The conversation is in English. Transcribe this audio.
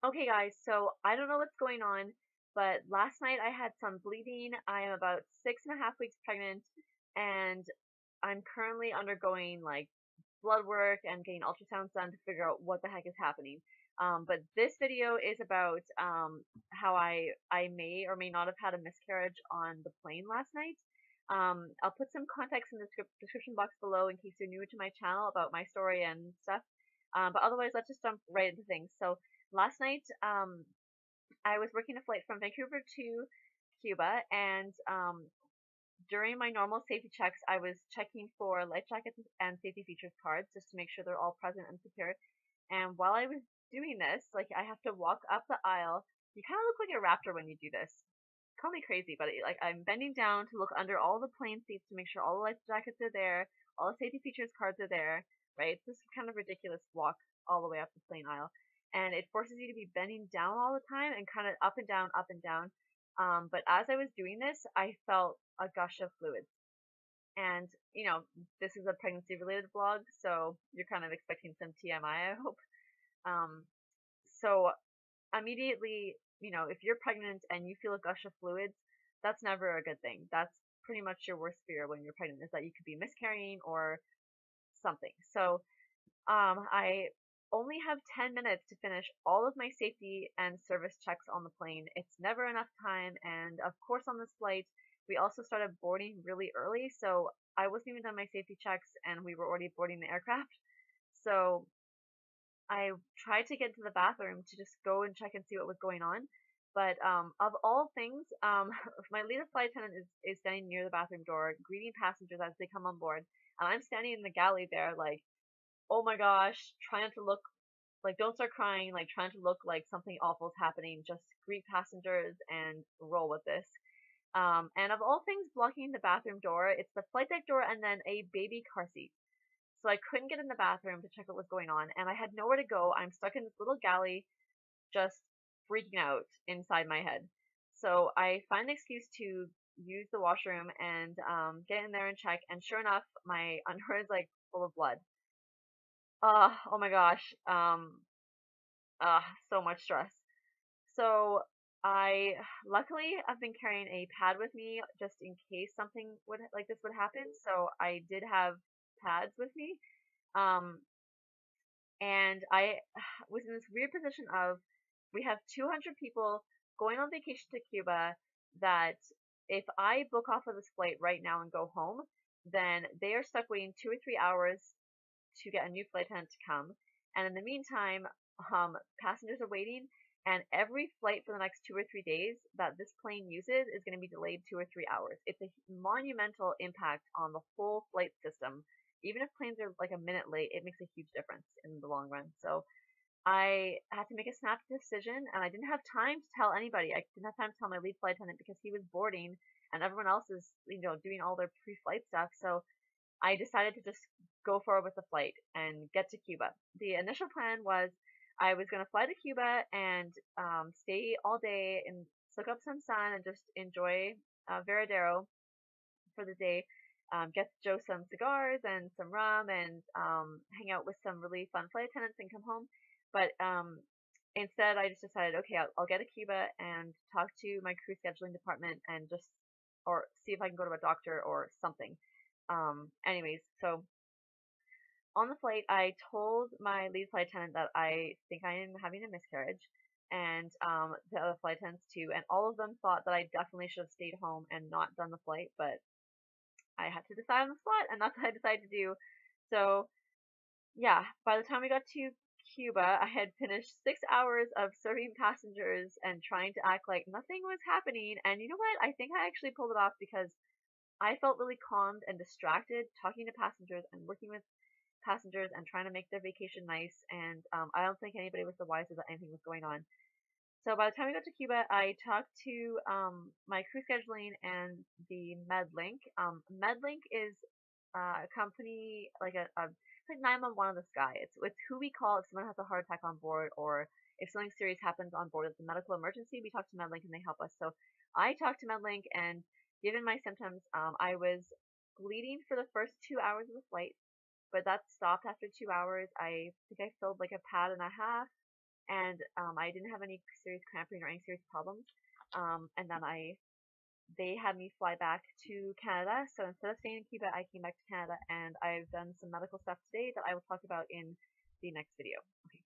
Okay, guys, so I don't know what's going on, but last night I had some bleeding. I am about 6.5 weeks pregnant, and I'm currently undergoing like blood work and getting ultrasounds done to figure out what the heck is happening. But this video is about how I may or may not have had a miscarriage on the plane last night. I'll put some context in the description box below in case you're new to my channel about my story and stuff. But otherwise, let's just jump right into things. So last night, I was working a flight from Vancouver to Cuba, and during my normal safety checks, I was checking for life jackets and safety features cards just to make sure they're all present and secure. And while I was doing this, like I have to walk up the aisle. You kind of look like a raptor when you do this. Call me crazy, but like I'm bending down to look under all the plane seats to make sure all the life jackets are there, all the safety features cards are there, right? It's this kind of ridiculous walk all the way up the plane aisle, and it forces you to be bending down all the time and kind of up and down, up and down. But as I was doing this, I felt a gush of fluids. And, this is a pregnancy related vlog, so you're kind of expecting some TMI, I hope. Um, so immediately, if you're pregnant and you feel a gush of fluids, that's never a good thing. That's pretty much your worst fear when you're pregnant, is that you could be miscarrying or something. So I only have 10 minutes to finish all of my safety and service checks on the plane. It's never enough time. And of course, on this flight, we also started boarding really early. So I wasn't even done my safety checks and we were already boarding the aircraft. So I tried to get to the bathroom to just go and check and see what was going on. But of all things, my lead flight attendant is standing near the bathroom door, greeting passengers as they come on board. And I'm standing in the galley there, like, oh my gosh, trying to look like, don't start crying, like trying to look like something awful is happening. Just greet passengers and roll with this. And of all things blocking the bathroom door, it's the flight deck door and then a baby car seat. So I couldn't get in the bathroom to check what was going on, and I had nowhere to go. I'm stuck in this little galley, just freaking out inside my head. So I find an excuse to use the washroom and get in there and check. And sure enough, my underwear is like full of blood. Oh my gosh. So much stress. So I luckily I've been carrying a pad with me just in case something would like this would happen. So I did have pads with me. Um, and I was in this weird position of we have 200 people going on vacation to Cuba that if I book off of this flight right now and go home, then they are stuck waiting 2 or 3 hours to get a new flight attendant to come. And in the meantime, passengers are waiting, and every flight for the next 2 or 3 days that this plane uses is going to be delayed 2 or 3 hours. It's a monumental impact on the whole flight system. Even if planes are like a minute late, it makes a huge difference in the long run. So I had to make a snap decision, and I didn't have time to tell anybody. I didn't have time to tell my lead flight attendant because he was boarding, and everyone else is, doing all their pre-flight stuff. So I decided to just go forward with the flight and get to Cuba. The initial plan was I was going to fly to Cuba and stay all day and soak up some sun and just enjoy Veradero for the day. Get Joe some cigars and some rum and hang out with some really fun flight attendants and come home. But instead, I just decided, okay, I'll get to Cuba and talk to my crew scheduling department and just, or see if I can go to a doctor or something. Anyways, so on the flight, I told my lead flight attendant that I think I am having a miscarriage, and the other flight attendants too, and all of them thought that I definitely should have stayed home and not done the flight, but I had to decide on the spot, and that's what I decided to do. So yeah, by the time we got to Cuba, I had finished 6 hours of serving passengers and trying to act like nothing was happening. And you know what? I think I actually pulled it off because I felt really calmed and distracted talking to passengers and working with passengers and trying to make their vacation nice. And I don't think anybody was the wiser that anything was going on. So by the time we got to Cuba, I talked to my crew scheduling and the MedLink. MedLink is a company like it's like 911 on the sky. It's who we call if someone has a heart attack on board or if something serious happens on board. It's a medical emergency. We talk to MedLink and they help us. So I talked to MedLink, and given my symptoms, I was bleeding for the first 2 hours of the flight, but that stopped after 2 hours. I think I filled like a pad and a half, and I didn't have any serious cramping or any serious problems. And then they had me fly back to Canada. So instead of staying in Cuba, I came back to Canada, and I've done some medical stuff today that I will talk about in the next video. Okay.